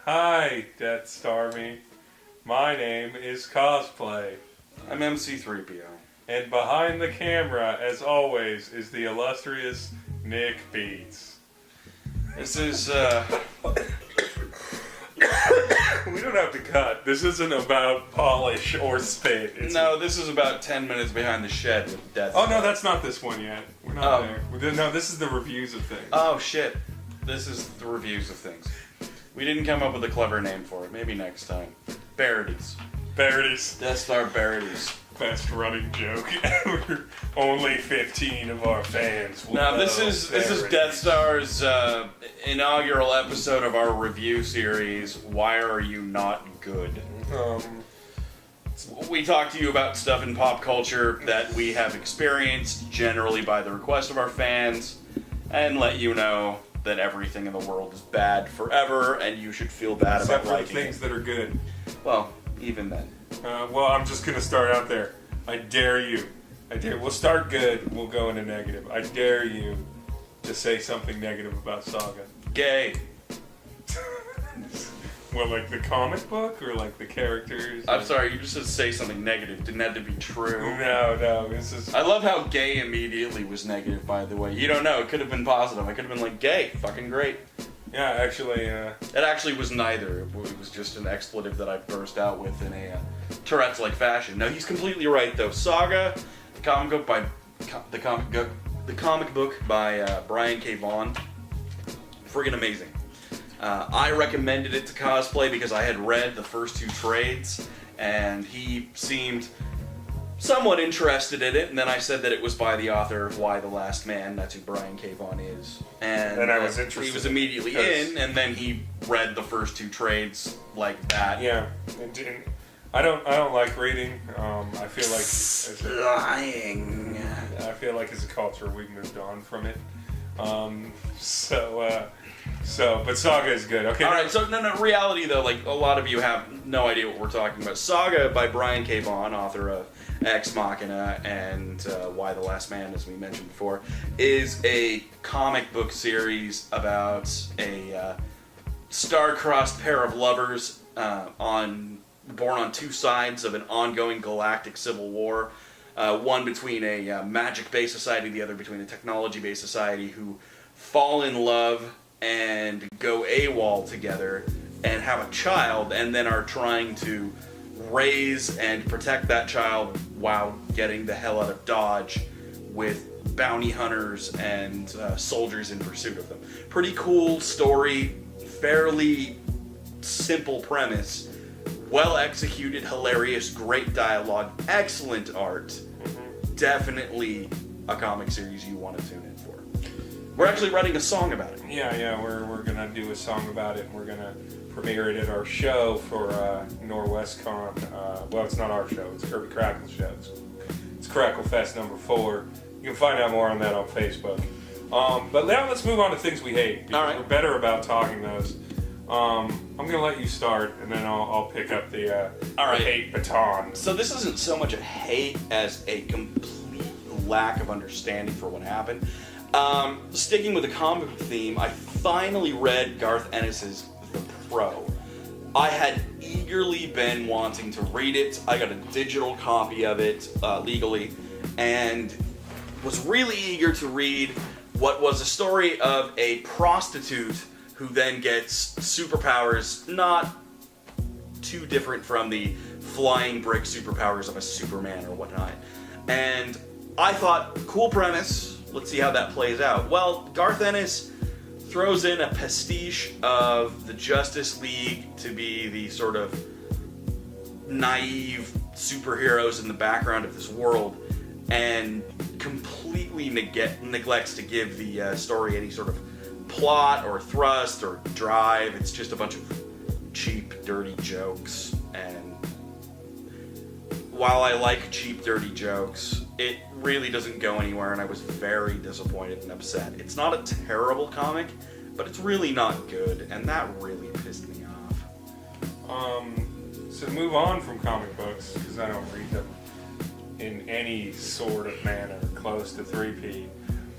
Hi, Death Star Me. My name is Cosplay. I'm MC3PO. And behind the camera, as always, is the illustrious Nick Beats. This is, We don't have to cut. This isn't about polish or spit. this is about 10 minutes behind the shed with Death Oh, Star. no, that's not this one yet. We're not there. No, this is the reviews of things. Oh, shit. This is the reviews of things. We didn't come up with a clever name for it. Maybe next time. Barrities. Barrities. Death Star Barrities. Best running joke ever. Only 15 of our fans will Now, know this is Death Star's inaugural episode of our review series, Why Are You Not Good? We talk to you about stuff in pop culture that we have experienced, generally by the request of our fans, and let you know that everything in the world is bad forever, and you should feel bad Except about for liking things it. that are good. Well, even then. Well, I'm just going to start out there. I dare you. We'll start good, we'll go into negative. I dare you to say something negative about Saga. Gay. Well, like the comic book or like the characters? I'm sorry, you just said say something negative. Didn't have to be true. No, this is... I love how gay immediately was negative, by the way. You don't know, it could have been positive. I could have been like, gay, fucking great. Yeah, actually, It actually was neither. It was just an expletive that I burst out with in a Tourette's-like fashion. No, he's completely right, though. Saga, the comic book by Brian K. Vaughan, friggin' amazing. I recommended it to Cosplay because I had read the first two trades, and he seemed somewhat interested in it, and then I said that it was by the author of Y: The Last Man. That's who Brian K. Vaughan is. And I was interested. He was immediately in, and then he read the first two trades like that. Yeah, I don't like reading. I feel like Lying. I feel like as a culture we've moved on from it. But Saga is good. Okay. All right. So no. Reality though, like a lot of you have no idea what we're talking about. Saga by Brian K. Vaughan, author of Ex Machina and Y: The Last Man, as we mentioned before, is a comic book series about a star-crossed pair of lovers born on two sides of an ongoing galactic civil war. One between a magic-based society, the other between a technology-based society, who fall in love and go AWOL together and have a child, and then are trying to raise and protect that child while getting the hell out of Dodge with bounty hunters and soldiers in pursuit of them. Pretty cool story, fairly simple premise, well executed, hilarious, great dialogue, excellent art. Definitely a comic series you want to tune in for. We're actually writing a song about it. Yeah, we're gonna do a song about it, and we're gonna premiere it at our show for NorwestCon. Well, it's not our show; it's Kirby Crackle's show. It's Crackle Fest #4. You can find out more on that on Facebook. But now let's move on to things we hate. All right. We're better about talking those. I'm gonna let you start, and then I'll pick up the hate baton. So this isn't so much a hate as a complete lack of understanding for what happened. Sticking with the comic book theme, I finally read Garth Ennis's The Pro. I had eagerly been wanting to read it. I got a digital copy of it legally, and was really eager to read what was a story of a prostitute who then gets superpowers not too different from the flying brick superpowers of a Superman or whatnot. And I thought, cool premise, let's see how that plays out. Well, Garth Ennis throws in a pastiche of the Justice League to be the sort of naive superheroes in the background of this world, and completely neglects to give the story any sort of plot or thrust or drive. It's just a bunch of cheap, dirty jokes, and while I like cheap, dirty jokes, it really doesn't go anywhere, and I was very disappointed and upset. It's not a terrible comic, but it's really not good, and that really pissed me off. So to move on from comic books, because I don't read them in any sort of manner close to 3P,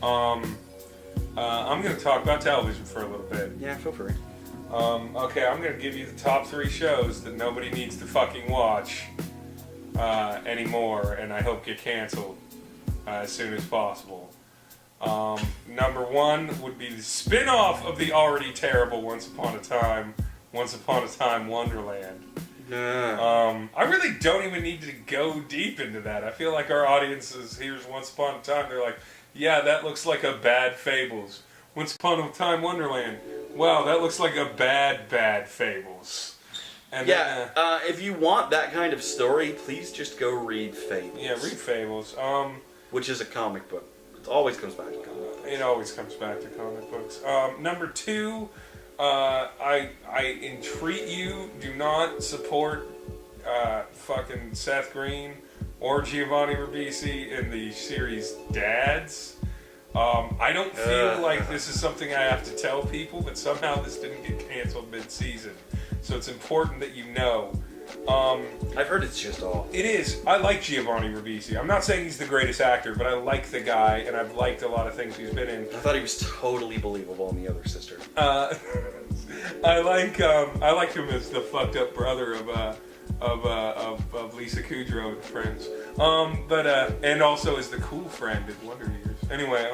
I'm going to talk about television for a little bit. Yeah, feel free. Okay, I'm gonna give you the top 3 shows that nobody needs to fucking watch anymore, and I hope get canceled as soon as possible. Number 1 would be the spin-off of the already terrible Once Upon a Time Wonderland. I really don't even need to go deep into that. I feel like our audiences here's Once Upon a Time, they're like, yeah, that looks like a bad Fables. Once Upon a Time Wonderland, wow, that looks like a bad Fables. And yeah, then, if you want that kind of story, please just go read Fables. Yeah, read Fables. Which is a comic book. It always comes back to comic books. It always comes back to comic books. Number 2, I entreat you, do not support fucking Seth Green or Giovanni Ribisi in the series Dads. I don't feel like this is something I have to tell people, but somehow this didn't get canceled mid-season. So it's important that you know. I've heard it's just awful. It is. I like Giovanni Ribisi. I'm not saying he's the greatest actor, but I like the guy, and I've liked a lot of things he's been in. I thought he was totally believable in The Other Sister. I like him as the fucked up brother of Lisa Kudrow and Friends. And also as the cool friend in Wonder Years. Anyway,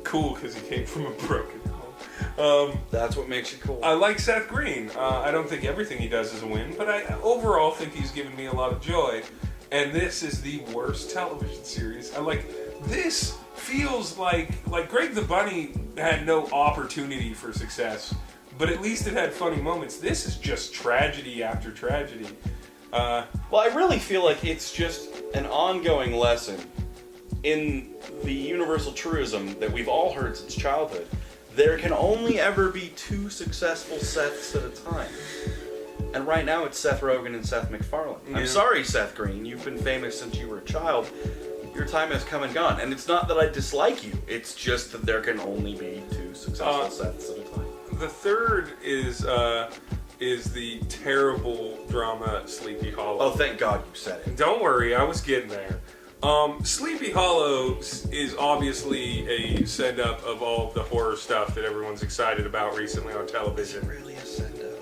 cool because he came from a broken home. That's what makes you cool. I like Seth Green. I don't think everything he does is a win, but I overall think he's given me a lot of joy. And this is the worst television series. This feels like Greg the Bunny had no opportunity for success, but at least it had funny moments. This is just tragedy after tragedy. Well, I really feel like it's just an ongoing lesson in the universal truism that we've all heard since childhood. There can only ever be 2 successful Seths at a time. And right now it's Seth Rogen and Seth MacFarlane. Yeah. I'm sorry, Seth Green. You've been famous since you were a child. Your time has come and gone. And it's not that I dislike you. It's just that there can only be 2 successful Seths at a time. The third is the terrible drama Sleepy Hollow. Oh, thank God you said it. Don't worry, I was getting there. Sleepy Hollow is obviously a send-up of all of the horror stuff that everyone's excited about recently on television. Is it really a send-up?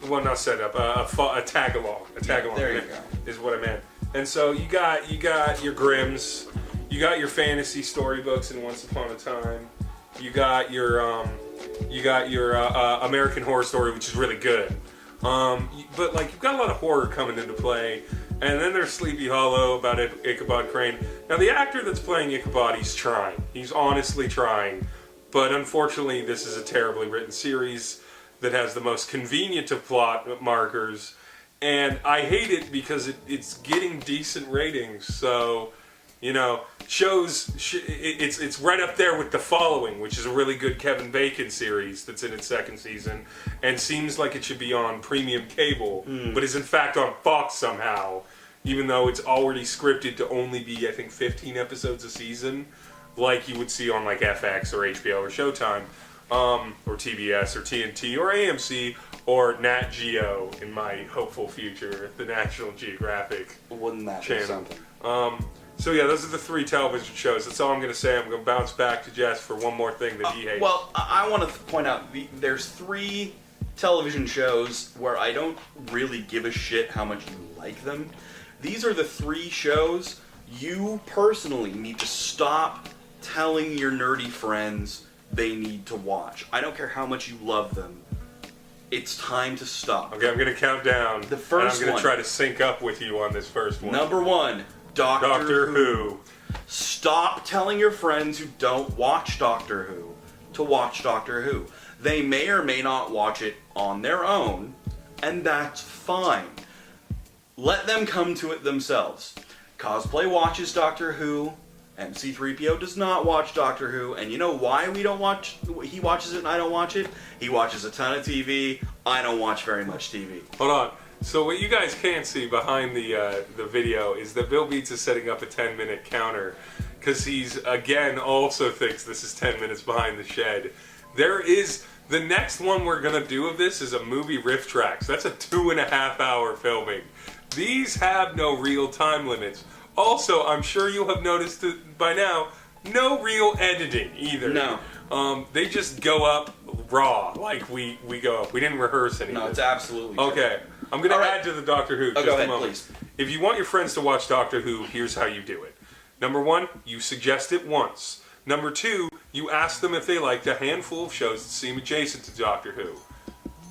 Well, not send-up, a tag-along. A tag-along. There you go. Is what I meant. And so you got your Grimms, you got your fantasy storybooks in Once Upon a Time, you got your American Horror Story, which is really good. But you've got a lot of horror coming into play. And then there's Sleepy Hollow about Ichabod Crane. Now, the actor that's playing Ichabod, he's trying. He's honestly trying. But unfortunately, this is a terribly written series that has the most convenient of plot markers. And I hate it because it's getting decent ratings. So, it's right up there with The Following, which is a really good Kevin Bacon series that's in its 2nd season. And seems like it should be on premium cable, but is in fact on Fox somehow. Even though it's already scripted to only be, I think, 15 episodes a season, like you would see on FX or HBO or Showtime, or TBS or TNT or AMC or Nat Geo in my hopeful future, the National Geographic Wouldn't that channel. Be something? So yeah, those are the 3 television shows. That's all I'm going to say. I'm going to bounce back to Jess for one more thing that he hates. Well, I want to point out, there's 3 television shows where I don't really give a shit how much you like them. These are the 3 shows you personally need to stop telling your nerdy friends they need to watch. I don't care how much you love them. It's time to stop. Okay, I'm going to count down. The first and I'm going to try to sync up with you on this first one. Number 1, Doctor Who. Stop telling your friends who don't watch Doctor Who to watch Doctor Who. They may or may not watch it on their own, and that's fine. Let them come to it themselves. Cosplay watches Doctor Who. MC3PO does not watch Doctor Who. And you know why he watches it and I don't watch it? He watches a ton of TV. I don't watch very much TV. Hold on. So what you guys can't see behind the video is that Bill Beats is setting up a 10-minute counter because he's, again, also thinks this is 10 minutes behind the shed. The next one we're going to do of this is a movie riff tracks. That's a 2.5-hour filming. These have no real time limits. Also, I'm sure you have noticed it by now, no real editing either. No. They just go up raw, like we go up. We didn't rehearse anything. No, it's absolutely true. Okay. I'm going to add to the Doctor Who. Oh, just go ahead, a moment. please. If you want your friends to watch Doctor Who, here's how you do it. Number 1, you suggest it once. Number 2, you ask them if they liked a handful of shows that seem adjacent to Doctor Who.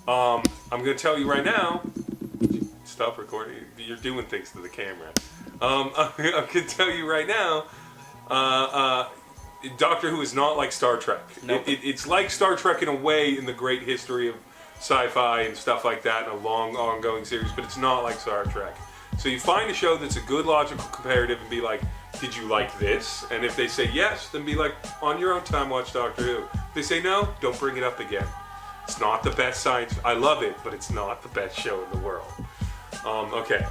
I'm going to tell you right now. Stop recording. You're doing things to the camera. I'm going to tell you right now. Doctor Who is not like Star Trek. Nope. It's like Star Trek in a way in the great history of sci-fi and stuff like that, and a long ongoing series, but it's not like Star Trek. So you find a show that's a good logical comparative and be like, did you like this? And if they say yes, then be like, on your own time, watch Doctor Who. If they say no, don't bring it up again. It's not the best science. I love it, but it's not the best show in the world. Okay.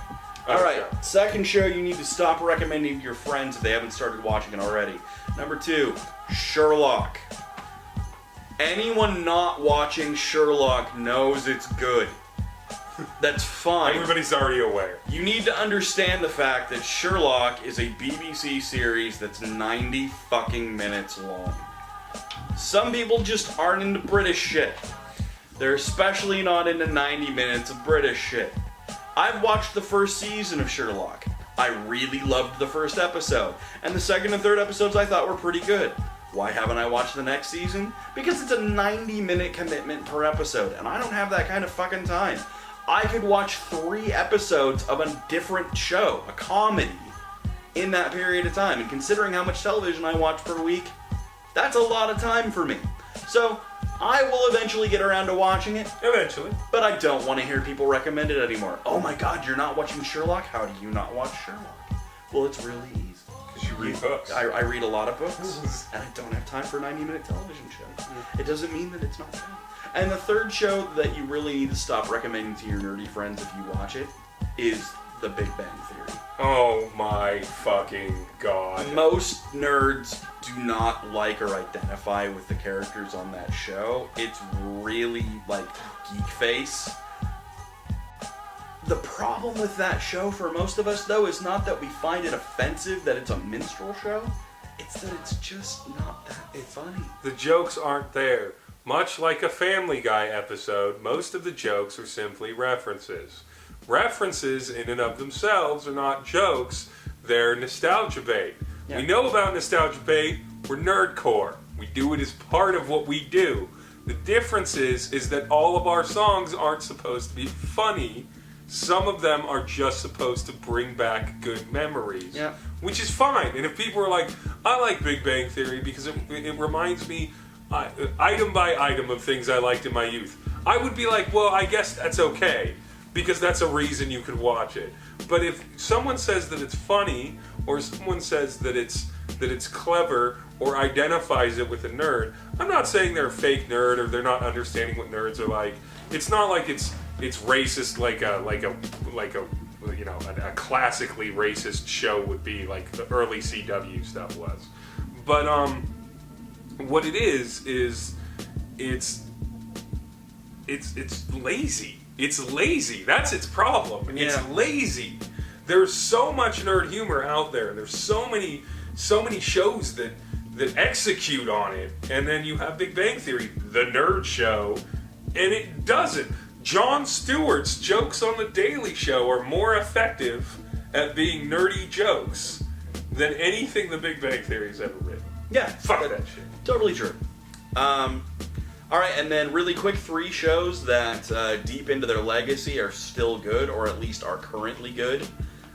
All right, second show you need to stop recommending to your friends if they haven't started watching it already. Number 2, Sherlock. Anyone not watching Sherlock knows it's good. That's fine. Everybody's already aware. You need to understand the fact that Sherlock is a BBC series that's 90 fucking minutes long. Some people just aren't into British shit. They're especially not into 90 minutes of British shit. I've watched the first season of Sherlock. I really loved the first episode, and the second and third episodes I thought were pretty good. Why haven't I watched the next season? Because it's a 90-minute commitment per episode, and I don't have that kind of fucking time. I could watch 3 episodes of a different show, a comedy, in that period of time, and considering how much television I watch per week, that's a lot of time for me. So, I will eventually get around to watching it. Eventually. But I don't want to hear people recommend it anymore. Oh my god, you're not watching Sherlock? How do you not watch Sherlock? Well, it's really easy. Because you read books. I read a lot of books, and I don't have time for a 90-minute television show. It doesn't mean that it's not good. And the third show that you really need to stop recommending to your nerdy friends if you watch it is The Big Bang Theory. Oh my fucking god. Most nerds do not like or identify with the characters on that show. It's really like geek face. The problem with that show for most of us, though, is not that we find it offensive that it's a minstrel show. It's that it's just not that funny. The jokes aren't there. Much like a Family Guy episode, most of the jokes are simply references. References in and of themselves are not jokes, they're nostalgia bait. Yeah. We know about nostalgia bait, we're nerdcore. We do it as part of what we do. The difference is that all of our songs aren't supposed to be funny. Some of them are just supposed to bring back good memories. Yeah. Which is fine. And if people are like, I like Big Bang Theory because it reminds me item by item of things I liked in my youth, I would be like, well, I guess that's okay, because that's a reason you could watch it. But if someone says that it's funny, or someone says that it's clever, or identifies it with a nerd, I'm not saying they're a fake nerd or they're not understanding what nerds are like. It's not like it's racist like a you know, a classically racist show would be, like the early CW stuff was. But what it is it's lazy. It's lazy. That's its problem. Yeah. It's lazy. There's so much nerd humor out there. There's so many shows that execute on it. And then you have Big Bang Theory, the nerd show, and it doesn't. Jon Stewart's jokes on The Daily Show are more effective at being nerdy jokes than anything the Big Bang Theory's ever written. Yeah. Fuck that shit. Totally true. Alright, and then really quick, 3 shows that deep into their legacy are still good, or at least are currently good.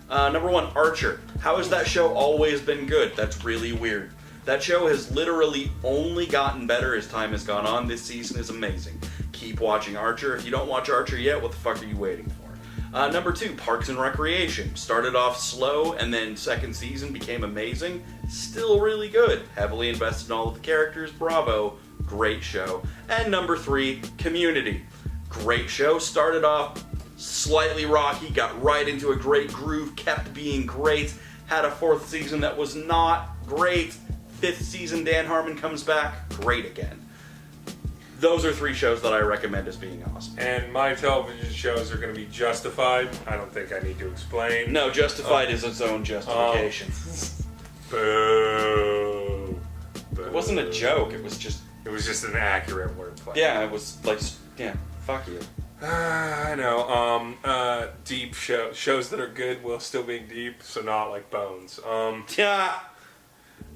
Number 1, Archer. How has that show always been good? That's really weird. That show has literally only gotten better as time has gone on. This season is amazing. Keep watching Archer. If you don't watch Archer yet, what the fuck are you waiting for? Number 2, Parks and Recreation. Started off slow, and then second season became amazing. Still really good. Heavily invested in all of the characters. Bravo. Great show. And number 3, Community. Great show. Started off slightly rocky, got right into a great groove, kept being great. Had a 4th season that was not great. 5th season, Dan Harmon comes back. Great again. Those are 3 shows that I recommend as being awesome. And my television shows are going to be Justified. I don't think I need to explain. No, Justified is its own justification. Boo. It wasn't a joke, it was just It was just an accurate wordplay. Yeah, it was like, yeah, fuck you. I know. Deep shows that are good while still being deep, so not like Bones. Yeah.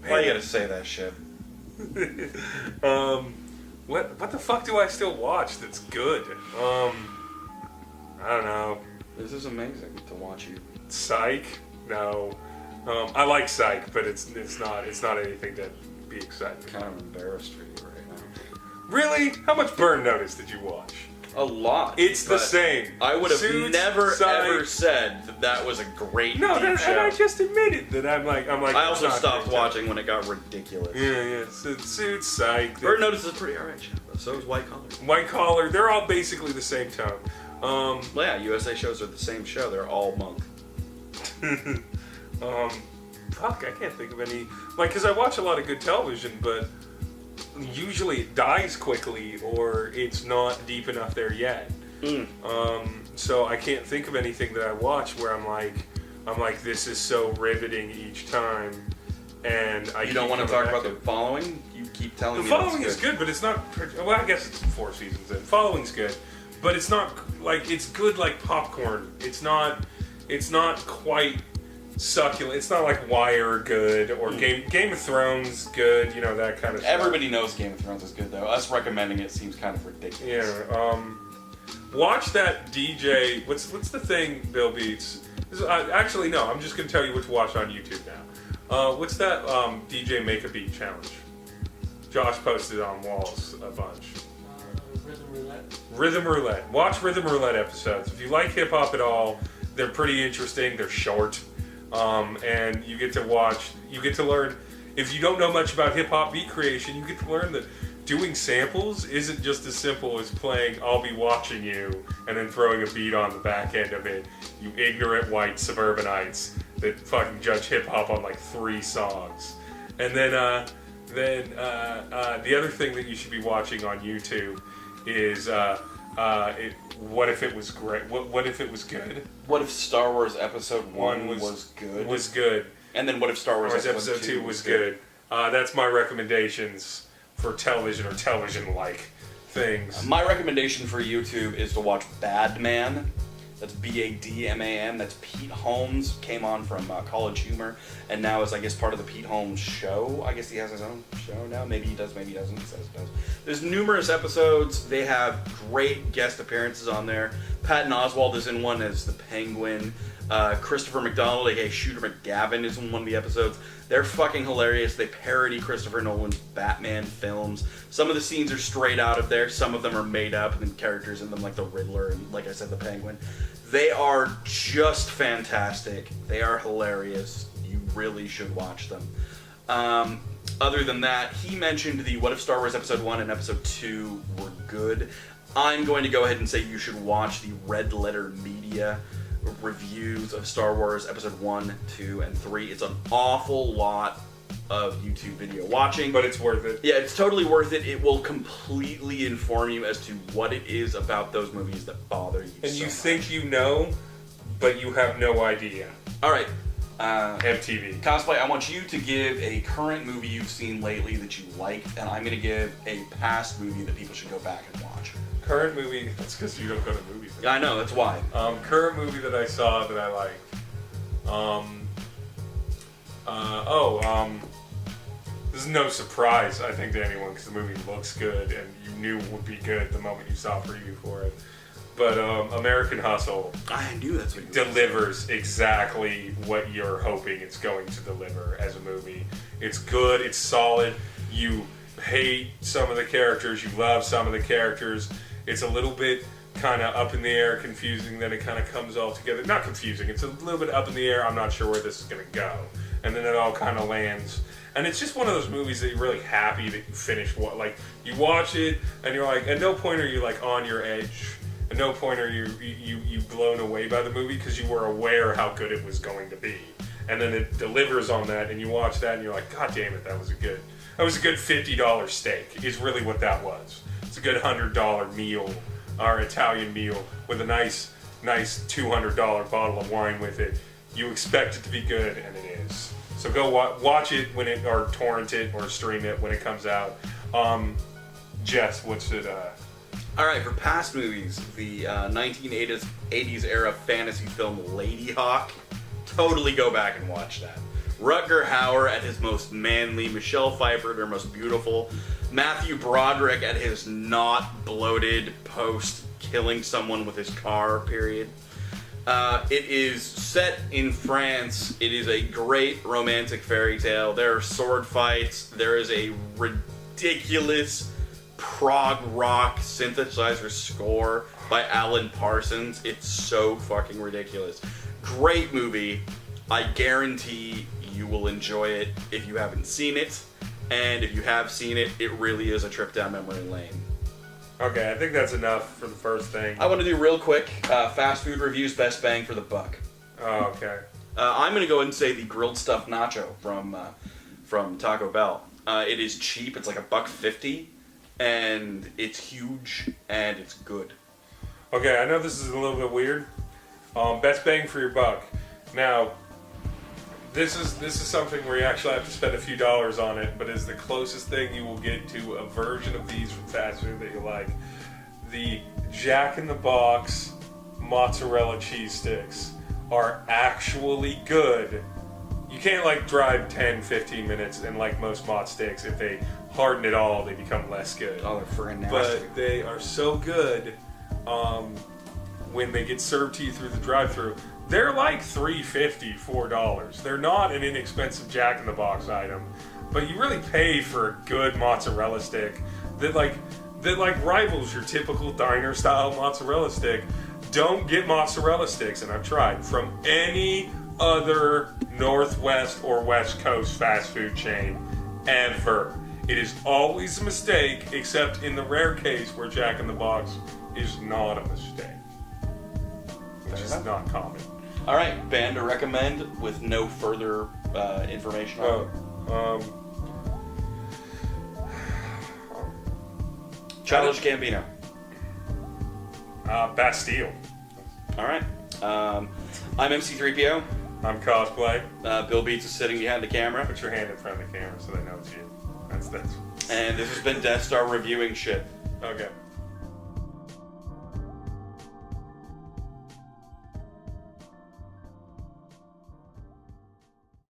Why you gotta say that shit? What the fuck do I still watch that's good? I don't know. This is amazing to watch you. Psych? No. I like Psych, but it's not anything to be excited. Kind of embarrassed for you right now. Really? How much Burn Notice did you watch? A lot. It's the same. I would have Suits, never Psych. ever said that was a great deep and show. I just admitted that I'm like. I also it's not stopped great. watching when it got ridiculous. Yeah. Suits, Psych. Burn Notice is a pretty alright show. So is White Collar. White Collar. They're all basically the same tone. Well, yeah, USA shows are the same show. They're all monk. Fuck, I can't think of any. Like, because I watch a lot of good television, but usually it dies quickly or it's not deep enough there yet. So I can't think of anything that I watch where I'm like, this is so riveting each time. And You don't want to talk about The Following? You keep telling me The Following is good, but it's not. Well, I guess it's 4 seasons in. Following's good, but it's not like it's good like popcorn. It's not quite succulent. It's not like Wire good or Game of Thrones good. You know, that kind of stuff. Everybody knows Game of Thrones is good, though. Us recommending it seems kind of ridiculous. Yeah. Watch that DJ. What's the thing Bill Beats? Actually, no. I'm just gonna tell you what to watch on YouTube now. What's that DJ Make a Beat challenge? Josh posted on walls a bunch. Rhythm Roulette. Rhythm Roulette. Watch Rhythm Roulette episodes. If you like hip hop at all, they're pretty interesting. They're short, and you get to learn. If you don't know much about hip hop beat creation, you get to learn that doing samples isn't just as simple as playing "I'll Be Watching You" and then throwing a beat on the back end of it. You ignorant white suburbanites that fucking judge hip hop on like 3 songs, and then the other thing that you should be watching on YouTube is what if it was great? What if it was good? What if Star Wars Episode 1 was good? Was good. And then what if Star Wars Episode 2 was good? That's my recommendations for television or television-like things. My recommendation for YouTube is to watch Bad Man. That's Badman. That's Pete Holmes. Came on from College Humor, and now is, I guess, part of the Pete Holmes show. I guess he has his own show now. Maybe he does, maybe he doesn't. He says he does. There's numerous episodes. They have great guest appearances on there. Patton Oswalt is in one as the Penguin. Christopher McDonald, aka Shooter McGavin, is in one of the episodes. They're fucking hilarious. They parody Christopher Nolan's Batman films. Some of the scenes are straight out of there. Some of them are made up, and then characters in them like the Riddler and, like I said, the Penguin. They are just fantastic. They are hilarious. You really should watch them. Other than that, he mentioned the What If Star Wars Episode 1 and Episode 2 were good. I'm going to go ahead and say you should watch the Red Letter Media reviews of Star Wars Episode 1, 2, and 3. It's an awful lot of YouTube video watching. But it's worth it. Yeah, it's totally worth it. It will completely inform you as to what it is about those movies that bother you. And so you much. think you know, but you have no idea. All right. MTV. Cosplay, I want you to give a current movie you've seen lately that you liked, and I'm going to give a past movie that people should go back and watch. Current movie. That's because you don't go to movies. I know, that's why. Current movie that I saw that I liked. This is no surprise, I think, to anyone because the movie looks good and you knew it would be good the moment you saw a preview for it. But American Hustle I knew that's what you delivers exactly what you're hoping it's going to deliver as a movie. It's good, it's solid. You hate some of the characters, you love some of the characters. It's a little bit kind of up in the air, confusing, then it kind of comes all together. Not confusing, it's a little bit up in the air, I'm not sure where this is going to go. And then it all kind of lands. And it's just one of those movies that you're really happy that you finish. Like, you watch it, and you're like, at no point are you like on your edge. At no point are you blown away by the movie because you were aware how good it was going to be. And then it delivers on that, and you watch that, and you're like, God damn it, that was a good $50 steak, is really what that was. It's a good $100 meal, or Italian meal, with a nice $200 bottle of wine with it. You expect it to be good, and it is. So go watch it or torrent it or stream it when it comes out. Jess, what's it? All right, for past movies, the 1980s era fantasy film Lady Hawk. Totally go back and watch that. Rutger Hauer at his most manly, Michelle Pfeiffer at her most beautiful, Matthew Broderick at his not bloated post killing someone with his car period. It is set in France. It is a great romantic fairy tale. There are sword fights. There is a ridiculous prog rock synthesizer score by Alan Parsons. It's so fucking ridiculous. Great movie. I guarantee you will enjoy it if you haven't seen it. And if you have seen it, it really is a trip down memory lane. Okay, I think that's enough for the first thing. I want to do real quick fast food reviews, best bang for the buck. Oh, okay. I'm going to go ahead and say the grilled stuffed nacho from Taco Bell. It is cheap. It's like $1.50, and it's huge and it's good. Okay, I know this is a little bit weird. Best bang for your buck. Now, this is something where you actually have to spend a few dollars on it, but is the closest thing you will get to a version of these from fast food that you like. The Jack in the Box mozzarella cheese sticks are actually good. You can't like drive 10, 15 minutes and like most mozz sticks, if they harden at all, they become less good. Oh, they're friggin' nasty. But they are so good when they get served to you through the drive-thru. They're like $3.50, $4. They're not an inexpensive Jack in the Box item, but you really pay for a good mozzarella stick that rivals your typical diner style mozzarella stick. Don't get mozzarella sticks, and I've tried, from any other Northwest or West Coast fast food chain ever. It is always a mistake, except in the rare case where Jack in the Box is not a mistake, which is not common. All right, band to recommend with no further information on it. Childish Gambino. Bastille. All right. I'm MC3PO. I'm Cosplay. Bill Beats is sitting behind the camera. Put your hand in front of the camera so they know it's you. That's. And this has been Death Star reviewing shit. Okay.